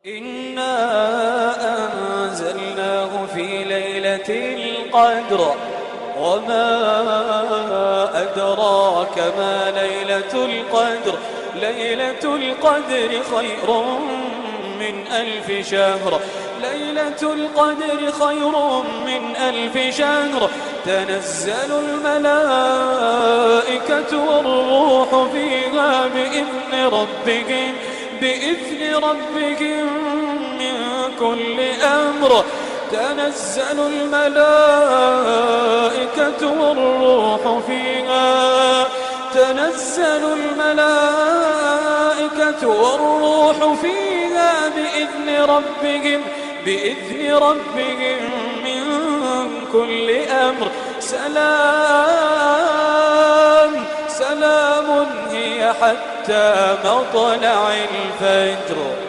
إنا أنزلناه في ليلة القدر وما أدراك ما ليلة القدر ليلة القدر خير من 1000 شهر ليلة القدر خير من 1000 شهر تنزل الملائكة والروح فيها بإذن ربهم من كل أمر تنزل الملائكة والروح فيها بإذن ربهم من كل أمر سلام هي حتى مطلع الفجر.